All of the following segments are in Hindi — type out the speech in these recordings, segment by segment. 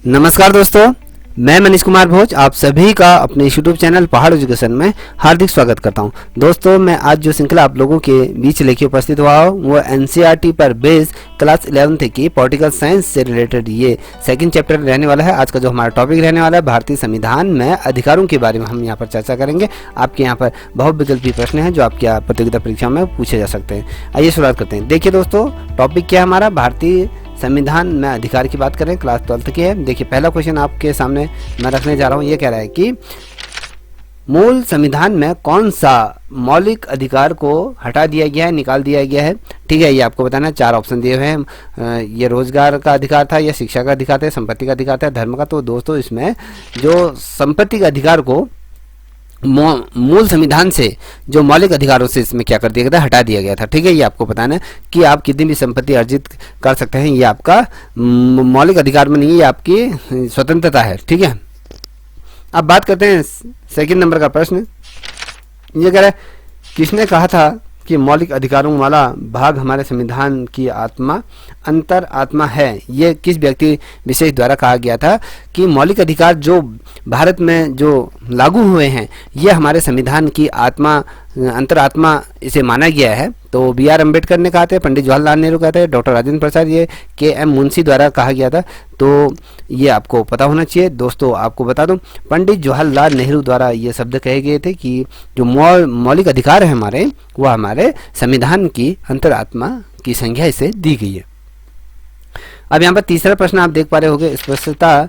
नमस्कार दोस्तों, मैं मनीष कुमार भोज आप सभी का अपने यूट्यूब चैनल पहाड़ एजुकेशन में हार्दिक स्वागत करता हूं। दोस्तों, मैं आज जो श्रृंखला आप लोगों के बीच लेके उपस्थित हुआ हूं वो एनसीईआरटी पर बेस्ड क्लास 11th की पॉलिटिकल साइंस से रिलेटेड ये सेकंड चैप्टर रहने वाला है। आज का जो हमारा टॉपिक रहने वाला है भारतीय संविधान में अधिकारों के बारे में हम यहाँ पर चर्चा करेंगे। आपके यहाँ पर बहुविकल्पी प्रश्न हैं जो आपकी प्रतियोगिता परीक्षा में पूछे जा सकते हैं। आइए शुरुआत करते हैं। देखिए दोस्तों, टॉपिक क्या है हमारा, भारतीय संविधान में अधिकार की बात करें, क्लास 12th की है। देखिए पहला क्वेश्चन आपके सामने मैं रखने जा रहा हूँ। ये कह रहा है कि मूल संविधान में कौन सा मौलिक अधिकार को हटा दिया गया है, निकाल दिया गया है। ठीक है, ये आपको बताना है। 4 ऑप्शन दिए हुए हैं। ये रोजगार का अधिकार था, या शिक्षा का अधिकार था, संपत्ति का अधिकार था, धर्म का। तो दोस्तों इसमें जो संपत्ति का अधिकार को मूल संविधान से जो मौलिक अधिकारों से इसमें क्या कर दिया गया था, हटा दिया गया था। ठीक है, ये आपको बताना है कि आप कितनी भी संपत्ति अर्जित कर सकते हैं। ये आपका मौलिक अधिकार में नहीं है, ये आपकी स्वतंत्रता है। ठीक है, अब बात करते हैं सेकंड नंबर का प्रश्न। ये कह रहा है किसने कहा था कि मौलिक अधिकारों वाला भाग हमारे संविधान की आत्मा अंतर आत्मा है। ये किस व्यक्ति विशेष द्वारा कहा गया था कि मौलिक अधिकार जो भारत में जो लागू हुए हैं ये हमारे संविधान की आत्मा अंतरात्मा इसे माना गया है। तो बी.आर. अम्बेडकर ने कहा था, पंडित जवाहरलाल नेहरू कहते हैं, डॉक्टर राजेंद्र प्रसाद, ये के.एम. मुंशी द्वारा कहा गया था। तो ये आपको पता होना चाहिए। दोस्तों आपको बता दूं, पंडित जवाहरलाल नेहरू द्वारा ये शब्द कहे गए थे कि जो मौलिक अधिकार है हमारे, वह हमारे संविधान की अंतरात्मा की संज्ञा इसे दी गई है। अब यहाँ पर तीसरा प्रश्न आप देख पा रहे होंगे, स्पष्टता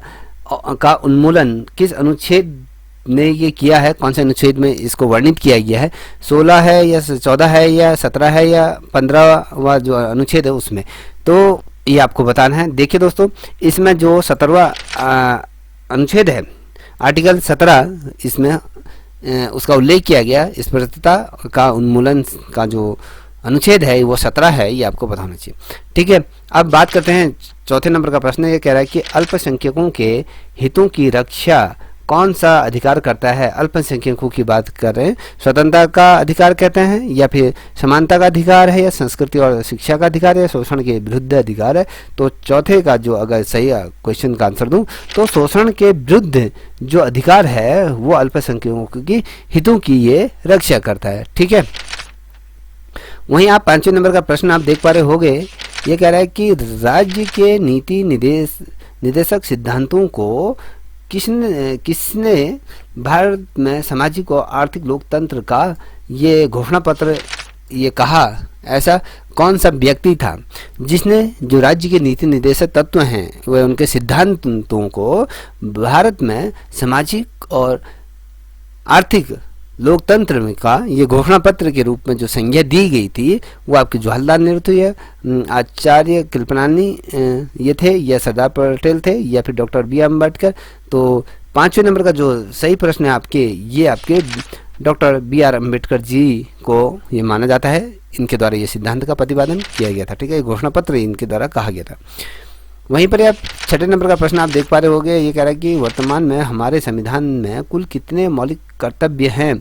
का उन्मूलन किस अनुच्छेद ने ये किया है, कौन से अनुच्छेद में इसको वर्णित किया गया है। 16 है या 14 है या 17 है या 15वां जो अनुच्छेद है उसमें। तो ये आपको बताना है। देखिए दोस्तों, इसमें जो 17वां अनुच्छेद है, आर्टिकल 17, इसमें उसका उल्लेख किया गया। स्पष्टता का उन्मूलन का जो अनुच्छेद है वो 17 है, ये आपको पता होना चाहिए। ठीक है, अब बात करते हैं चौथे नंबर का प्रश्न। ये कह रहा है कि अल्पसंख्यकों के हितों की रक्षा कौन सा अधिकार करता है। अल्पसंख्यकों की बात कर रहे हैं, स्वतंत्रता का अधिकार कहते हैं, या फिर समानता का अधिकार है, या संस्कृति और शिक्षा का अधिकार है, शोषण के विरुद्ध अधिकार है। तो चौथे का जो अगर सही क्वेश्चन का आंसर दूं तो शोषण के विरुद्ध जो अधिकार है वो अल्पसंख्यकों की हितों की ये रक्षा करता है। ठीक है, वहीं आप 5वें नंबर का प्रश्न आप देख पा रहे होंगे। ये कह रहा है कि राज्य के नीति निर्देशक सिद्धांतों को किसने भारत में सामाजिक और आर्थिक लोकतंत्र का ये घोषणा पत्र ये कहा। ऐसा कौन सा व्यक्ति था जिसने जो राज्य के नीति निर्देशक तत्व हैं वह उनके सिद्धांतों को भारत में सामाजिक और आर्थिक लोकतंत्र में का ये घोषणा पत्र के रूप में जो संज्ञा दी गई थी वो आपके जवाहरलाल नेहरू थे, आचार्य कृपलानी ये थे, या सरदार पटेल थे, या फिर डॉक्टर बी.आर. अम्बेडकर। तो 5वें नंबर का जो सही प्रश्न है आपके, ये आपके डॉक्टर बी.आर. अम्बेडकर जी को ये माना जाता है। इनके द्वारा ये सिद्धांत का प्रतिपादन किया गया था। ठीक है, घोषणा पत्र इनके द्वारा कहा गया था। वहीं पर आप 6ठे नंबर का प्रश्न आप देख पा रहे होंगे। ये कह रहा है कि वर्तमान में हमारे संविधान में कुल कितने मौलिक कर्तव्य हैं।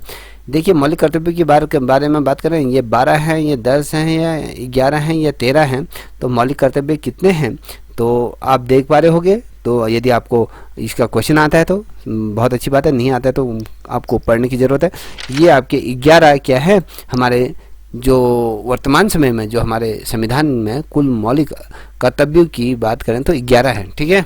देखिए, मौलिक कर्तव्य के बारे में बात करें, ये 12 हैं, ये 10 हैं, या 11 हैं, या 13 हैं। तो मौलिक कर्तव्य कितने हैं तो आप देख पा रहे होंगे। तो यदि आपको इसका क्वेश्चन आता है तो बहुत अच्छी बात है, नहीं आता है तो आपको पढ़ने की ज़रूरत है। ये आपके 11 क्या है, हमारे जो वर्तमान समय में जो हमारे संविधान में कुल मौलिक कर्तव्यों की बात करें तो 11 है। ठीक है,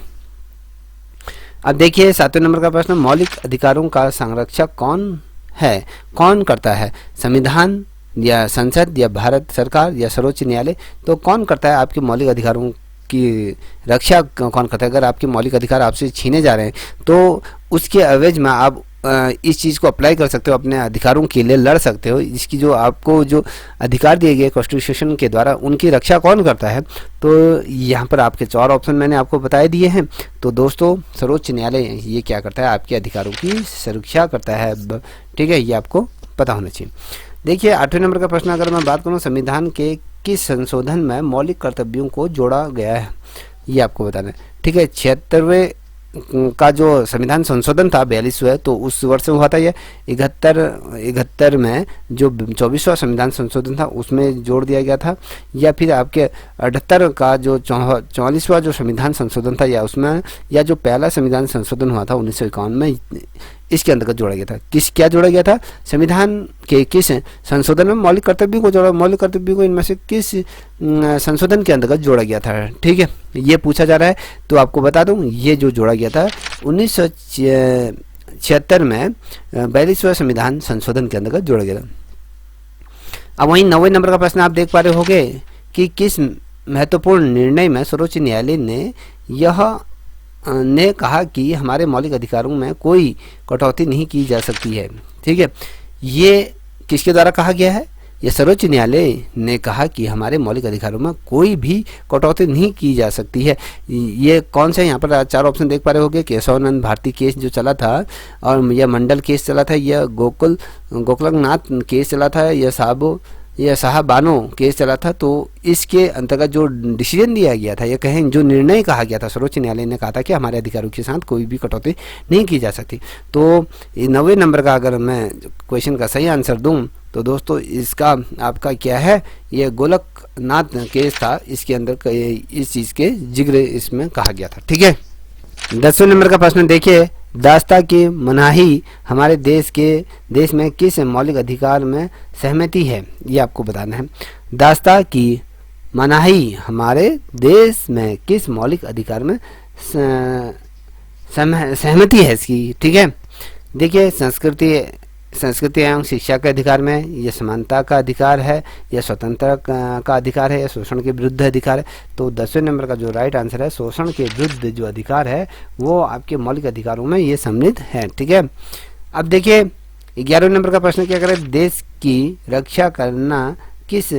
अब देखिए 7वें नंबर का प्रश्न, मौलिक अधिकारों का संरक्षक कौन है, कौन करता है। संविधान, या संसद, या भारत सरकार, या सर्वोच्च न्यायालय। तो कौन करता है आपके मौलिक अधिकारों की रक्षा, कौन करता है। अगर आपके मौलिक अधिकार आपसे छीने जा रहे हैं तो उसके एवज में आप इस चीज़ को अप्लाई कर सकते हो, अपने अधिकारों के लिए लड़ सकते हो। इसकी जो आपको जो अधिकार दिए गए कॉन्स्टिट्यूशन के द्वारा, उनकी रक्षा कौन करता है। तो यहाँ पर आपके 4 ऑप्शन मैंने आपको बता दिए हैं। तो दोस्तों सर्वोच्च न्यायालय ये क्या करता है, आपके अधिकारों की सुरक्षा करता है। ठीक है, ये आपको पता होना चाहिए। देखिए 8वें नंबर का प्रश्न अगर मैं बात करूँ, संविधान के किस संशोधन में मौलिक कर्तव्यों को जोड़ा गया है, ये आपको बताना है। ठीक है, 76वें का जो संविधान संशोधन था 42वां, तो उस वर्ष में हुआ था। यह 71 में जो 24वां संविधान संशोधन था उसमें जोड़ दिया गया था, या फिर आपके 78 का जो 44वां जो संविधान संशोधन था या उसमें, या जो पहला संविधान संशोधन हुआ था 1951 में, इसके अंतर्गत जोड़ा गया था। क्या जोड़ा गया था? संविधान के किस संशोधन में मौलिक कर्तव्यों को जोड़ा, मौलिक कर्तव्यों को इनमें से किस संशोधन के अंतर्गत जोड़ा गया था। ठीक है, ये पूछा जा रहा है। तो आपको बता दूं, ये जो जोड़ा गया था 1976 में 42वां संविधान संशोधन के अंतर्गत जोड़ा गया था। अब वहीं 90 नंबर का प्रश्न आप देख पा रहे होंगे कि किस महत्वपूर्ण निर्णय में सर्वोच्च न्यायालय ने कहा कि हमारे मौलिक अधिकारों में कोई कटौती नहीं की जा सकती है। ठीक है, ये किसके द्वारा कहा गया है? ये सर्वोच्च न्यायालय ने कहा कि हमारे मौलिक अधिकारों में कोई भी कटौती नहीं की जा सकती है। ये कौन सा? यहाँ पर 4 ऑप्शन देख पा रहे होंगे। केशवानंद भारती केस जो चला था, और यह मंडल केस चला था, यह गोकुलनाथ केस चला था, यह साहबानो केस चला था। तो इसके अंतर्गत जो डिसीजन दिया गया था, यह कहें जो निर्णय कहा गया था, सर्वोच्च न्यायालय ने कहा था कि हमारे अधिकारों के साथ कोई भी कटौती नहीं की जा सकती। तो 90 नंबर का अगर मैं क्वेश्चन का सही आंसर दूं तो दोस्तों इसका आपका क्या है? ये गोलकनाथ केस था, इसके अंदर इस चीज़ के जिक्र इसमें कहा गया था। ठीक है, 10वें नंबर का प्रश्न देखिए। दास्ता की मनाही हमारे देश में किस मौलिक अधिकार में सहमति है? ये आपको बताना है। दास्ता की मनाही हमारे देश में किस मौलिक अधिकार में सहमति है इसकी? ठीक है, देखिए, संस्कृति एवं शिक्षा के अधिकार में, यह समानता का अधिकार है, यह स्वतंत्रता का अधिकार है, या शोषण के विरुद्ध अधिकार है। तो 10वें नंबर का जो राइट आंसर है, शोषण के विरुद्ध जो अधिकार है वो आपके मौलिक अधिकारों में ये सम्मिलित है। ठीक है, अब देखिए 11वें नंबर का प्रश्न क्या करे? देश की रक्षा करना किस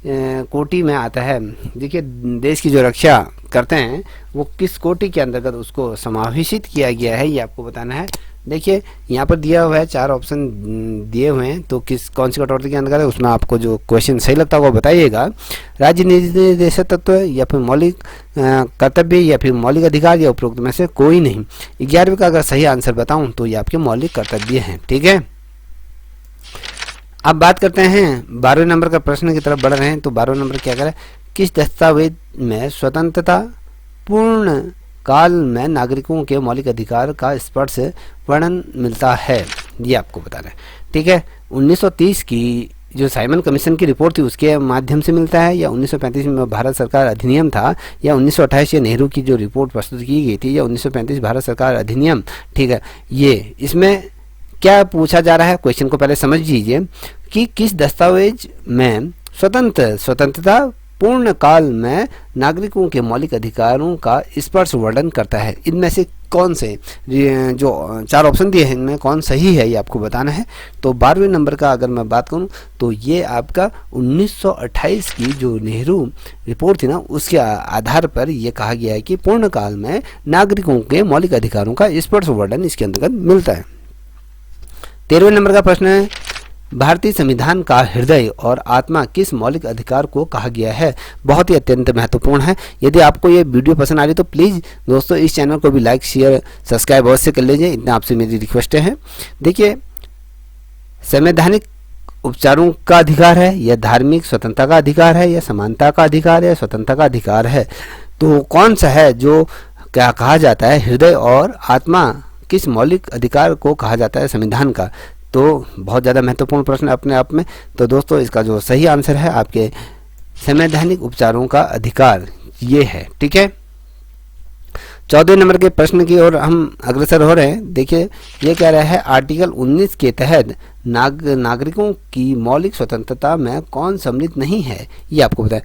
कोटि में आता है? देखिए, देश की जो रक्षा करते हैं वो किस कोटि के अंतर्गत उसको समावेशित किया गया है, ये आपको बताना है। देखिए, यहाँ पर दिया हुआ है 4 ऑप्शन दिए हुए हैं, तो कौन सी कटौती के अंतर्गत है, उसमें आपको जो क्वेश्चन सही लगता है वो बताइएगा। राज्य निर्देशक तत्व, या फिर मौलिक कर्तव्य, या फिर मौलिक अधिकार, या उपरोक्त में से कोई नहीं। 11वें का अगर सही आंसर बताऊं तो ये आपके मौलिक कर्तव्य हैं। ठीक है, अब बात करते हैं 12वें नंबर का प्रश्न की तरफ बढ़ रहे हैं। तो 12वें नंबर क्या करें? किस दस्तावेज में स्वतंत्रता पूर्ण काल में नागरिकों के मौलिक अधिकार का स्पष्ट वर्णन मिलता है? ये आपको बताना है। ठीक है, 1930 की जो साइमन कमीशन की रिपोर्ट थी उसके माध्यम से मिलता है, या 1935 में भारत सरकार अधिनियम था, या 1928 नेहरू की जो रिपोर्ट प्रस्तुत की गई थी, या 1935 भारत सरकार अधिनियम। ठीक है, ये इसमें क्या पूछा जा रहा है? क्वेश्चन को पहले समझ लीजिए कि किस दस्तावेज में स्वतंत्रता पूर्ण काल में नागरिकों के मौलिक अधिकारों का स्पष्ट वर्णन करता है। इनमें से कौन से जो 4 ऑप्शन दिए हैं इनमें कौन सही है ये आपको बताना है। तो 12वें नंबर का अगर मैं बात करूं तो ये आपका 1928 की जो नेहरू रिपोर्ट थी ना, उसके आधार पर यह कहा गया है कि पूर्ण काल में नागरिकों के मौलिक अधिकारों का स्पष्ट वर्णन इसके अंतर्गत मिलता है। 13वें नंबर का प्रश्न है, भारतीय संविधान का हृदय और आत्मा किस मौलिक अधिकार को कहा गया है? बहुत ही अत्यंत महत्वपूर्ण है। यदि आपको ये वीडियो पसंद आ रही तो प्लीज़ दोस्तों इस चैनल को भी लाइक शेयर सब्सक्राइब अवश्य कर लीजिए, इतना आपसे मेरी रिक्वेस्ट है। देखिए, संवैधानिक उपचारों का अधिकार है, या धार्मिक स्वतंत्रता का अधिकार है, या समानता का अधिकार है, या स्वतंत्रता का अधिकार है? तो कौन सा है जो क्या कहा जाता है हृदय और आत्मा किस मौलिक अधिकार को कहा जाता है संविधान का? तो बहुत ज़्यादा महत्वपूर्ण प्रश्न अपने आप में। तो दोस्तों इसका जो सही आंसर है आपके संवैधानिक उपचारों का अधिकार ये है। ठीक है, 14वें नंबर के प्रश्न की ओर हम अग्रसर हो रहे हैं। देखिए, ये कह रहा है आर्टिकल 19 के तहत नागरिकों की मौलिक स्वतंत्रता में कौन सम्मिलित नहीं है? ये आपको बताएं।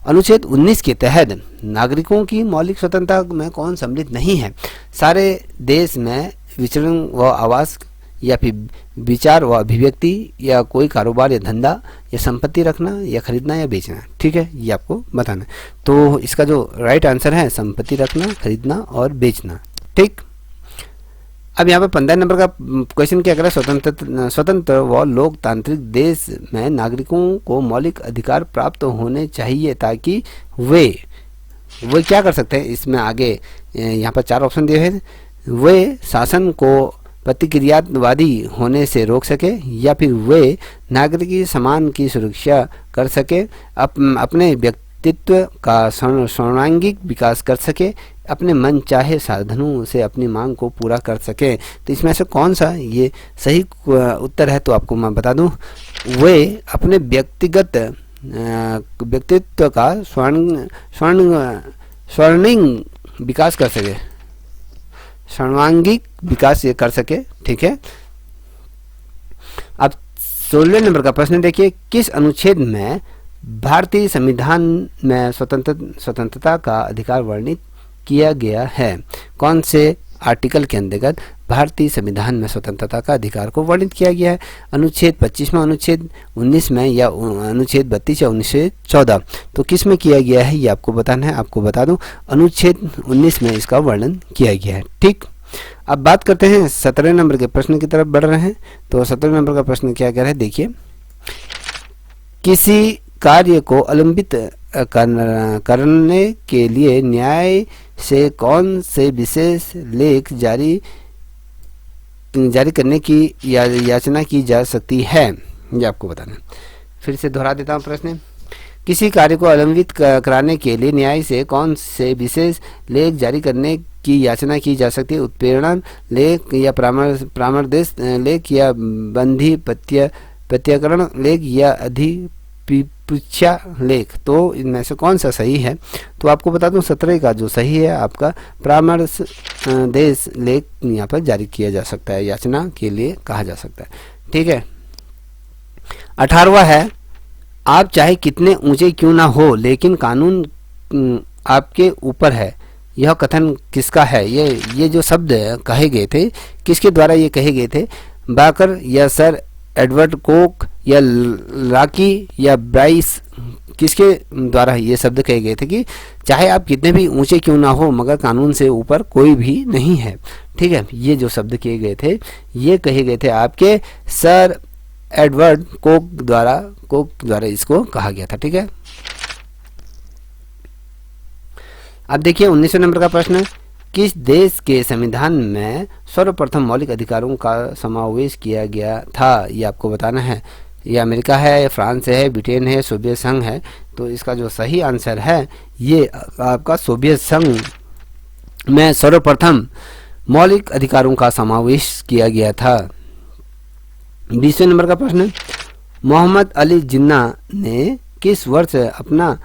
अनुच्छेद 19 के तहत नागरिकों की मौलिक स्वतंत्रता में कौन सम्मिलित नहीं है? सारे देश में विचरण व आवास, या फिर विचार व अभिव्यक्ति, या कोई कारोबार या धंधा या संपत्ति रखना या खरीदना या बेचना। ठीक है, ये आपको बताना है। तो इसका जो राइट आंसर है संपत्ति रखना, खरीदना और बेचना। ठीक, अब यहाँ पर 15 नंबर का क्वेश्चन क्या कर रहा है? स्वतंत्र व लोकतांत्रिक देश में नागरिकों को मौलिक अधिकार प्राप्त होने चाहिए ताकि वे क्या कर सकते हैं? इसमें आगे यहाँ पर 4 ऑप्शन दिए हैं। वे शासन को प्रतिक्रियावादी होने से रोक सके, या फिर वे नागरिक समान की सुरक्षा कर सके, अपने व्यक्तित्व का सर्वांगीण विकास कर सके, अपने मन चाहे साधनों से अपनी मांग को पूरा कर सके। तो इसमें से कौन सा ये सही उत्तर है, तो आपको मैं बता दूं, वे अपने व्यक्तित्व का स्वर्णिम विकास कर सके, सर्वांगीण विकास ये कर सके। ठीक है। अब 16वें नंबर का प्रश्न देखिए, किस अनुच्छेद में भारतीय संविधान में स्वतंत्रता का अधिकार वर्णित किया गया है? कौन से आर्टिकल के अंतर्गत भारतीय संविधान में स्वतंत्रता का अधिकार को वर्णित किया गया है? अनुच्छेद 25 में, अनुच्छेद 19 में, या अनुच्छेद 32 या अनुच्छेद 14? तो किस में किया गया है ये आपको बताना है। आपको बता दूं, अनुच्छेद 19 में इसका वर्णन किया गया है। ठीक। अब बात करते हैं 17 नंबर के प्रश्न की तरफ बढ़ रहे हैं। तो 17 नंबर का प्रश्न क्या कह रहा है, देखिए, किसी कार्य को अलंबित करने के लिए न्याय से कौन से विशेष लेख जारी करने की याचना की जा सकती है, ये आपको बताना है। फिर से दोहरा देता हूँ प्रश्न। किसी कार्य को अलंबित कराने के लिए न्याय से कौन से विशेष लेख जारी करने की याचना की जा सकती है? उत्प्रेरण लेख, या परामर्श लेख, या बंधी प्रत्याकरण लेख, या अधिपिच्छा लेख? तो इनमें से कौन सा सही है? तो आपको बता दूं, 17 का जो सही है आपका परामर्श देश लेख यहाँ पर जारी किया जा सकता है, याचना के लिए कहा जा सकता है। ठीक है। 18वां है, आप चाहे कितने ऊंचे क्यों ना हो लेकिन कानून आपके ऊपर है। यह कथन किसका है? ये जो शब्द कहे गए थे, किसके द्वारा ये कहे गए थे? बाकर, या सर एडवर्ड कोक, या लाकी, या ब्राइस? किसके द्वारा ये शब्द कहे गए थे कि चाहे आप कितने भी ऊंचे क्यों ना हो मगर कानून से ऊपर कोई भी नहीं है। ठीक है। ये जो शब्द किए गए थे ये कहे गए थे आपके सर एडवर्ड कोक द्वारा इसको कहा गया था। ठीक है। अब देखिए 19वें नंबर का प्रश्न, किस देश के संविधान में सर्वप्रथम मौलिक अधिकारों का समावेश किया गया था? ये आपको बताना है। ये अमेरिका है, फ्रांस है, ब्रिटेन है, सोवियत संघ है? तो इसका जो सही आंसर है ये आपका सोवियत संघ में सर्वप्रथम मौलिक अधिकारों का समावेश किया गया था। 20वें नंबर का प्रश्न, मोहम्मद अली जिन्ना ने किस वर्ष अपना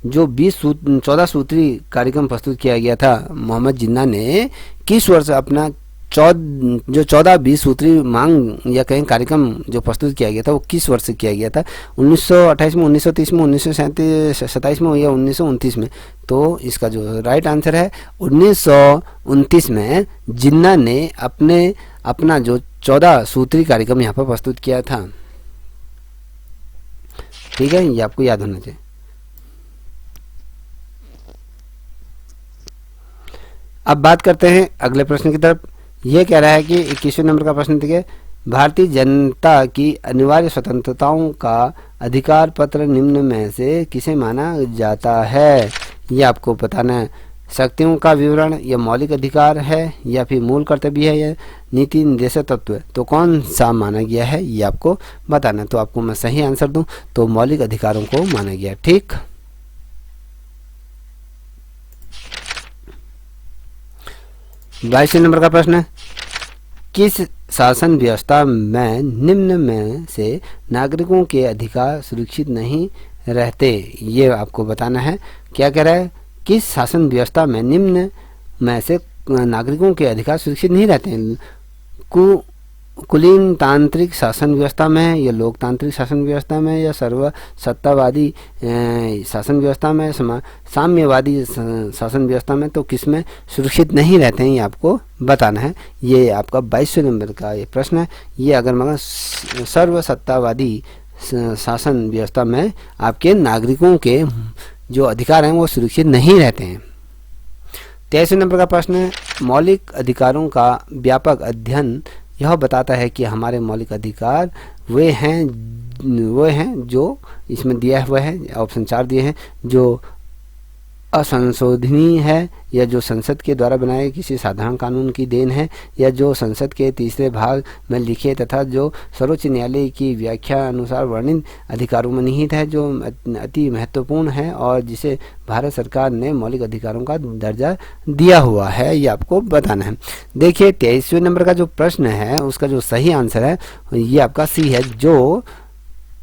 जो 14 सूत्री कार्यक्रम प्रस्तुत किया गया था? मोहम्मद जिन्ना ने किस वर्ष अपना 14-20 सूत्री मांग या कहीं कार्यक्रम जो प्रस्तुत किया गया था वो किस वर्ष से किया गया था? 1928 में, 1930 में, 1927 में, या 1929 में? तो इसका जो राइट आंसर है 1929 में जिन्ना ने अपना जो 14 सूत्री कार्यक्रम यहाँ पर प्रस्तुत किया था। ठीक है, ये आपको याद होना चाहिए। अब बात करते हैं अगले प्रश्न की तरफ। यह कह रहा है कि 21वें नंबर का प्रश्न देखिए, भारतीय जनता की अनिवार्य स्वतंत्रताओं का अधिकार पत्र निम्न में से किसे माना जाता है? यह आपको बताना है। शक्तियों का विवरण, या मौलिक अधिकार है, या फिर मूल कर्तव्य है, या नीति निर्देशक तत्व? तो कौन सा माना गया है ये आपको बताना है। तो आपको मैं सही आंसर दूं तो मौलिक अधिकारों को माना गया। ठीक। 22वें नंबर का प्रश्न है, किस शासन व्यवस्था में निम्न में से नागरिकों के अधिकार सुरक्षित नहीं रहते? ये आपको बताना है। क्या कह रहा है? किस शासन व्यवस्था में निम्न में से नागरिकों के अधिकार सुरक्षित नहीं रहते हैं? कुलीन तांत्रिक शासन व्यवस्था में, या लोकतांत्रिक शासन व्यवस्था में, या सर्वसत्तावादी शासन व्यवस्था में, साम्यवादी शासन व्यवस्था में? तो किस में सुरक्षित नहीं रहते हैं ये आपको बताना है। ये आपका 22वें नंबर का ये प्रश्न है। ये अगर मगर सर्वसत्तावादी शासन व्यवस्था में आपके नागरिकों के जो अधिकार हैं वो सुरक्षित नहीं रहते हैं। 23वें नंबर का प्रश्न है, मौलिक अधिकारों का व्यापक अध्ययन यह बताता है कि हमारे मौलिक अधिकार वे हैं जो इसमें दिया हुआ है, ऑप्शन 4 दिए हैं, जो असंशोधनीय है, या जो संसद के द्वारा बनाए किसी साधारण कानून की देन है, या जो संसद के तीसरे भाग में लिखे तथा जो सर्वोच्च न्यायालय की व्याख्या अनुसार वर्णित अधिकारों में निहित है, जो अति महत्वपूर्ण है और जिसे भारत सरकार ने मौलिक अधिकारों का दर्जा दिया हुआ है, ये आपको बताना है। देखिए 23वें नंबर का जो प्रश्न है उसका जो सही आंसर है ये आपका सी है, जो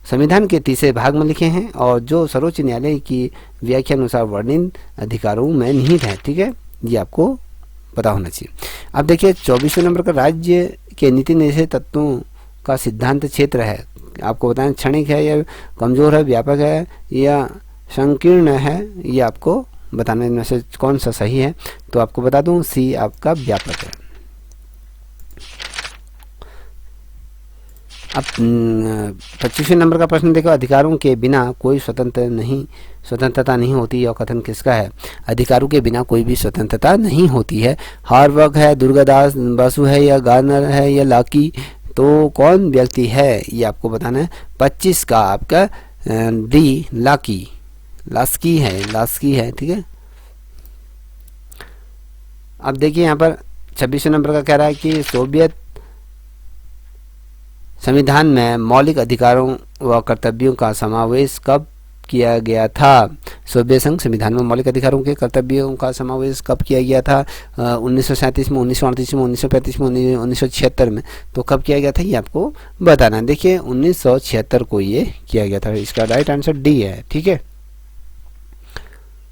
संविधान के तीसरे भाग में लिखे हैं और जो सर्वोच्च न्यायालय की व्याख्या अनुसार वर्णित अधिकारों में निहित है। ठीक है, ये आपको पता होना चाहिए। अब देखिए 24वें नंबर का राज्य के नीति निर्देश तत्वों का सिद्धांत क्षेत्र है, आपको बताएं क्षणिक है या कमजोर है, व्यापक है या संकीर्ण है, ये आपको बताने में से कौन सा सही है। तो आपको बता दूं सी आपका व्यापक है। अब 25वें नंबर का प्रश्न देखो, अधिकारों के बिना कोई स्वतंत्रता नहीं होती, यह कथन किसका है? अधिकारों के बिना कोई भी स्वतंत्रता नहीं होती है। हार्वर्ग है, दुर्गादास बासु है या गार्नर है या लाकी, तो कौन व्यक्ति है ये आपको बताना है। 25 का आपका डी लास्की है। ठीक है, अब देखिए यहाँ पर 26वें नंबर का कह रहा है कि सोवियत संविधान में मौलिक अधिकारों व कर्तव्यों का समावेश कब किया गया था? सोवियत संघ संविधान में मौलिक अधिकारों के कर्तव्यों का समावेश कब किया गया था? 1937 में, 1938 में, 1935 में, 1976 में। तो कब किया गया था ये आपको बताना। देखिए 1976 को ये किया गया था, इसका राइट आंसर डी है। ठीक है,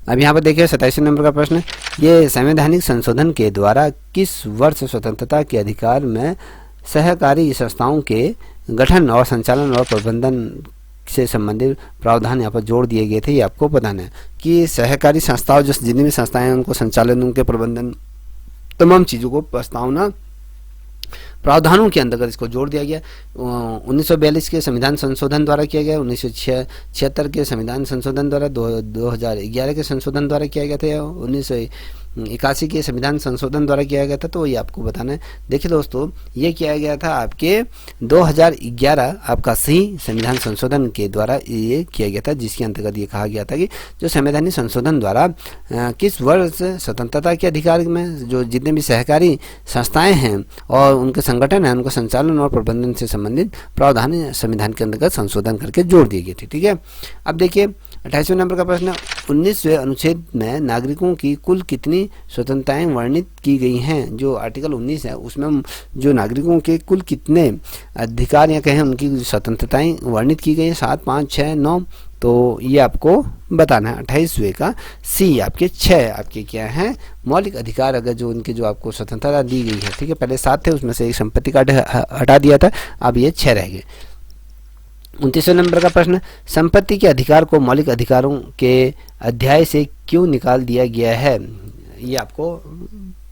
अब यहाँ पर देखिए 27वें नंबर का प्रश्न, ये संवैधानिक संशोधन के द्वारा किस वर्ष स्वतंत्रता के अधिकार में सहकारी संस्थाओं के गठन और संचालन और प्रबंधन से संबंधित प्रावधान यहाँ पर जोड़ दिए गए थे? ये आपको बताना है कि सहकारी संस्थाओं, जो जितनी भी संस्थाएं हैं उनको संचालन, उनके प्रबंधन, तमाम चीज़ों को प्रस्तावना प्रावधानों के अंतर्गत इसको जोड़ दिया गया। 1942 के संविधान संशोधन द्वारा किया गया, 1976 के संविधान संशोधन द्वारा, 2011 के संशोधन द्वारा किया गया था, 1981 के संविधान संशोधन द्वारा किया गया था। तो ये आपको बताना है। देखिए दोस्तों, ये किया गया था आपके 2011 आपका सही संविधान संशोधन के द्वारा ये किया गया था, जिसके अंतर्गत ये कहा गया था कि जो संवैधानिक संशोधन द्वारा किस वर्ष स्वतंत्रता के अधिकार में जो जितने भी सहकारी संस्थाएं हैं और उनके संगठन हैं, उनको संचालन और प्रबंधन से संबंधित प्रावधान संविधान के अंतर्गत संशोधन करके जोड़ दिए गए थे। ठीक है, अब देखिए 28वें नंबर का प्रश्न, 19वें अनुच्छेद में नागरिकों की कुल कितनी स्वतंत्रताएं वर्णित की गई हैं? जो आर्टिकल 19 है उसमें जो नागरिकों के कुल कितने अधिकार या कहें उनकी स्वतंत्रताएं वर्णित की गई है? 7, 5, 6, 9। तो ये आपको बताना है। 28वें का सी आपके 6 आपके क्या है मौलिक अधिकार, अगर जो उनके जो आपको स्वतंत्रता दी गई है। ठीक है, पहले 7 थे, उसमें से एक संपत्ति कार्ड हटा दिया था, अब ये 6 रह गए। 29वें नंबर का प्रश्न, संपत्ति के अधिकार को मौलिक अधिकारों के अध्याय से क्यों निकाल दिया गया है? ये आपको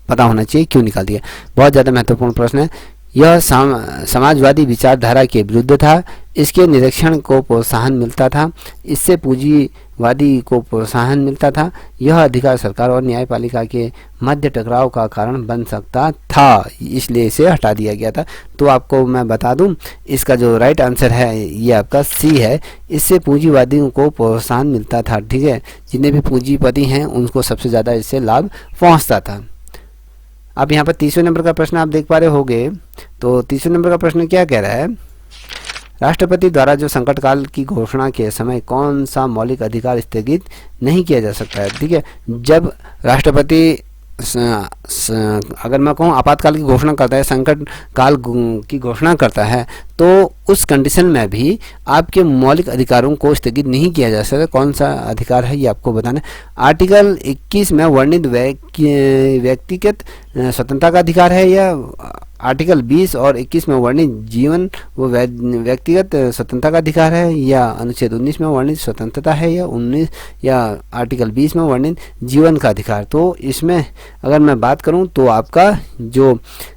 पता होना चाहिए क्यों निकाल दिया। बहुत ज़्यादा महत्वपूर्ण प्रश्न है। यह समाजवादी विचारधारा के विरुद्ध था, इसके निरीक्षण को प्रोत्साहन मिलता था, इससे पूंजीवादी को प्रोत्साहन मिलता था, यह अधिकार सरकार और न्यायपालिका के मध्य टकराव का कारण बन सकता था, इसलिए इसे हटा दिया गया था। तो आपको मैं बता दूं, इसका जो राइट आंसर है ये आपका सी है, इससे पूंजीवादियों को प्रोत्साहन मिलता था। ठीक है, जितने भी पूंजीपति हैं उनको सबसे ज़्यादा इससे लाभ पहुँचता था। अब यहाँ पर 30वें नंबर का प्रश्न आप देख पा रहे होंगे। तो 30वें नंबर का प्रश्न क्या कह रहा है? राष्ट्रपति द्वारा जो संकट काल की घोषणा के समय कौन सा मौलिक अधिकार स्थगित नहीं किया जा सकता है? ठीक है, जब राष्ट्रपति अगर मैं कहूँ आपातकाल की घोषणा करता है, संकट काल की घोषणा करता है, तो उस कंडीशन में भी आपके मौलिक अधिकारों को स्थगित नहीं किया जा सकता। कौन सा अधिकार है ये आपको बताना है। आर्टिकल 21 में वर्णित व्यक्तिगत स्वतंत्रता का अधिकार है, या आर्टिकल 20 और 21 में वर्णित जीवन व व्यक्तिगत स्वतंत्रता का अधिकार है, या अनुच्छेद 19 में वर्णित स्वतंत्रता है, या आर्टिकल 20 में वर्णित जीवन का अधिकार। तो इसमें अगर मैं बात करूं तो आपका जो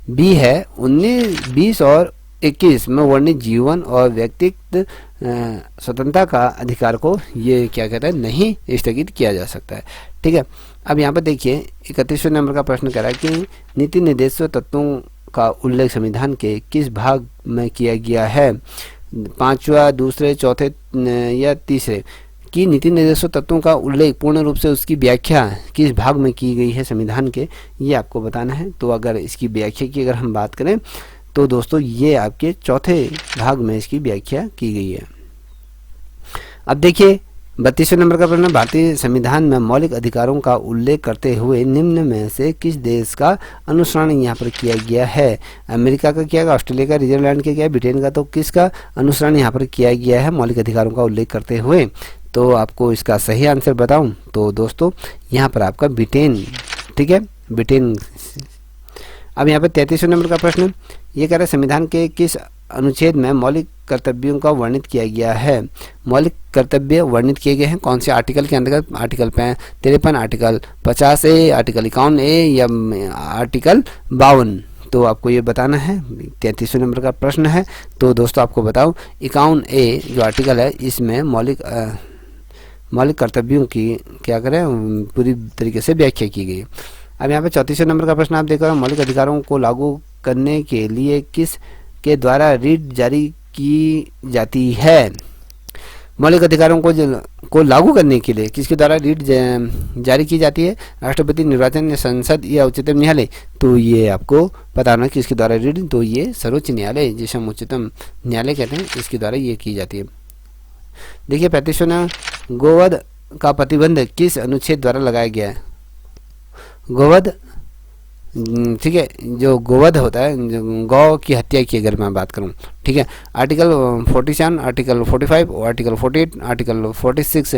बी है 19, 20 और 21 में वर्णित जीवन और व्यक्तिगत स्वतंत्रता का अधिकार को ये क्या कहता है, नहीं स्थगित किया जा सकता है। ठीक है, अब यहाँ पर देखिए 31वें नंबर का प्रश्न कह रहा है कि नीति निर्देश तत्वों का उल्लेख संविधान के किस भाग में किया गया है? 5वां, दूसरे, चौथे या तीसरे? कि नीति निर्देशों तत्वों का उल्लेख पूर्ण रूप से उसकी व्याख्या किस भाग में की गई है संविधान के, ये आपको बताना है। तो अगर इसकी व्याख्या की अगर हम बात करें तो दोस्तों ये आपके चौथे भाग में इसकी व्याख्या की गई है। अब देखिए 32वें नंबर का प्रश्न, भारतीय संविधान में मौलिक अधिकारों का उल्लेख करते हुए निम्न में से किस देश का अनुसरण यहाँ पर किया गया है? अमेरिका का किया गया, ऑस्ट्रेलिया का, नीदरलैंड का किया, ब्रिटेन का। तो किसका अनुसरण यहाँ पर किया गया है मौलिक अधिकारों का उल्लेख करते हुए? तो आपको इसका सही आंसर बताऊं तो दोस्तों यहाँ पर आपका ब्रिटेन, ठीक है, ब्रिटेन। अब यहाँ पर 33वें नंबर का प्रश्न, ये कह रहे संविधान के किस अनुच्छेद में मौलिक कर्तव्यों का वर्णित किया गया है? मौलिक कर्तव्य वर्णित किए गए हैं कौन से आर्टिकल के अंतर्गत? Article 53, article 50A, article 51A या आर्टिकल 52? तो आपको ये बताना है। 33वें नंबर का प्रश्न है। तो दोस्तों आपको बताऊं 51A जो आर्टिकल है इसमें मौलिक कर्तव्यों की क्या करें पूरी तरीके से व्याख्या की गई। अब यहाँ पे 34वें नंबर का प्रश्न आप देख रहे हो, मौलिक अधिकारों को लागू करने के लिए किस के द्वारा रीट जारी की जाती है? मौलिक अधिकारों को लागू करने के लिए किसके द्वारा रीट जारी की जाती है? राष्ट्रपति, निर्वाचन या संसद या उच्चतम न्यायालय? तो ये आपको बताना कि इसके द्वारा रीट, तो ये सर्वोच्च न्यायालय जिसे हम उच्चतम न्यायालय कहते हैं इसके द्वारा ये की जाती है। देखिए 35वां, गोवध का प्रतिबंध किस अनुच्छेद द्वारा लगाया गया है? गोवध, ठीक है, जो गोवध होता है, जो गौ की हत्या की अगर मैं बात करूं, ठीक है, आर्टिकल 47, आर्टिकल 45, आर्टिकल 48, आर्टिकल 46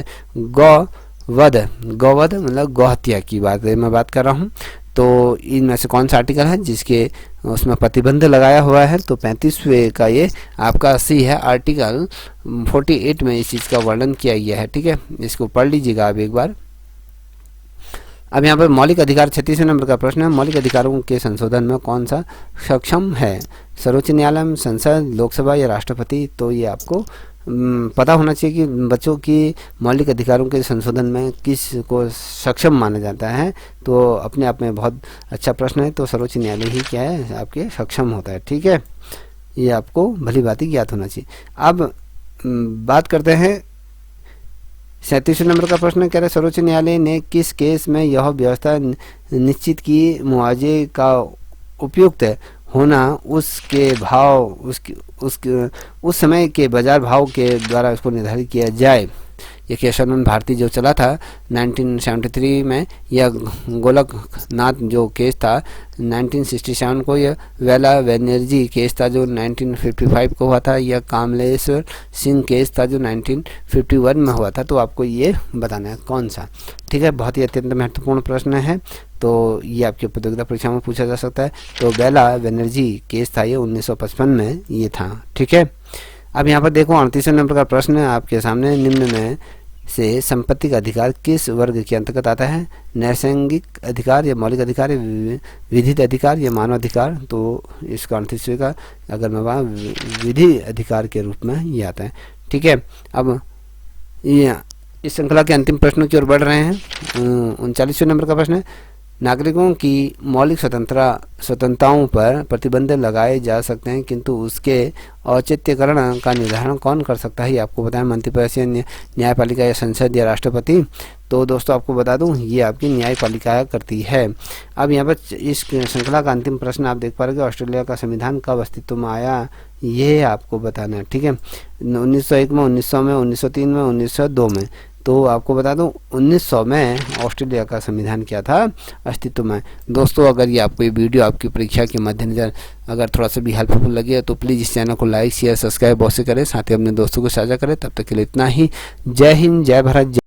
गोवध मतलब गौ हत्या की मैं बात कर रहा हूं। तो इनमें से कौन सा आर्टिकल है जिसके उसमें प्रतिबंध लगाया हुआ है? तो 35वें का ये आपका सी है, आर्टिकल 48 में इस चीज़ का वर्णन किया गया है, ठीक है, इसको पढ़ लीजिएगा आप एक बार। अब यहाँ पर मौलिक अधिकार 36वें नंबर का प्रश्न है, मौलिक अधिकारों के संशोधन में कौन सा सक्षम है? सर्वोच्च न्यायालय, संसद, लोकसभा या राष्ट्रपति? तो ये आपको पता होना चाहिए कि बच्चों की मौलिक अधिकारों के संशोधन में किस को सक्षम माना जाता है। तो अपने आप में बहुत अच्छा प्रश्न है। तो सर्वोच्च न्यायालय ही क्या है आपके सक्षम होता है, ठीक है, ये आपको भली भांति ज्ञात होना चाहिए। अब बात करते हैं 37वें नंबर का प्रश्न, कह रहे सर्वोच्च न्यायालय ने किस केस में यह व्यवस्था निश्चित की मुआवजे का उपयुक्त होना उसके भाव उस समय के बाजार भाव के द्वारा उसको निर्धारित किया जाए? ये केशवानंद भारती जो चला था 1973 में, या गोलकनाथ जो केस था 1967 को, या वेला बनर्जी केस था जो 1955 को हुआ था, या कमलेश्वर सिंह केस था जो 1951 में हुआ था। तो आपको ये बताना है कौन सा, ठीक है, बहुत ही अत्यंत महत्वपूर्ण प्रश्न है। तो ये आपकी प्रतियोगिता परीक्षा में पूछा जा सकता है। तो वेला बनर्जी केस था ये 1955 में ये था, ठीक है। अब यहाँ पर देखो 38वें नंबर का प्रश्न है आपके सामने, निम्न में से संपत्ति का अधिकार किस वर्ग के अंतर्गत आता है? नैसर्गिक अधिकार या मौलिक अधिकार या विधिक अधिकार या मानव अधिकार? तो इसका 38वें का अगर मैं वहाँ विधि अधिकार के रूप में ये आता है, ठीक है। अब ये इस श्रृंखला के अंतिम प्रश्नों की ओर बढ़ रहे हैं। 39वें नंबर का प्रश्न है, नागरिकों की मौलिक स्वतंत्रताओं पर प्रतिबंध लगाए जा सकते हैं किंतु उसके औचित्यकरण का निर्धारण कौन कर सकता है? ये आपको बताएं, मंत्रिपरिषद, न्यायपालिका या संसद या राष्ट्रपति? तो दोस्तों आपको बता दूं ये आपकी न्यायपालिका करती है। अब यहाँ पर इस श्रृंखला का अंतिम प्रश्न आप देख पा रहे हो, ऑस्ट्रेलिया का संविधान कब अस्तित्व में आया ये आपको बताना है, ठीक है। 1901 में, 1900 में, 1903 में, 1902 में। तो आपको बता दूं 1900 में ऑस्ट्रेलिया का संविधान क्या था अस्तित्व में। दोस्तों अगर ये आपको ये वीडियो आपकी परीक्षा के मद्देनजर अगर थोड़ा सा भी हेल्पफुल लगे तो प्लीज़ इस चैनल को लाइक शेयर सब्सक्राइब बहुत से करें, साथ ही अपने दोस्तों को साझा करें। तब तक के लिए इतना ही। जय हिंद, जय भारत।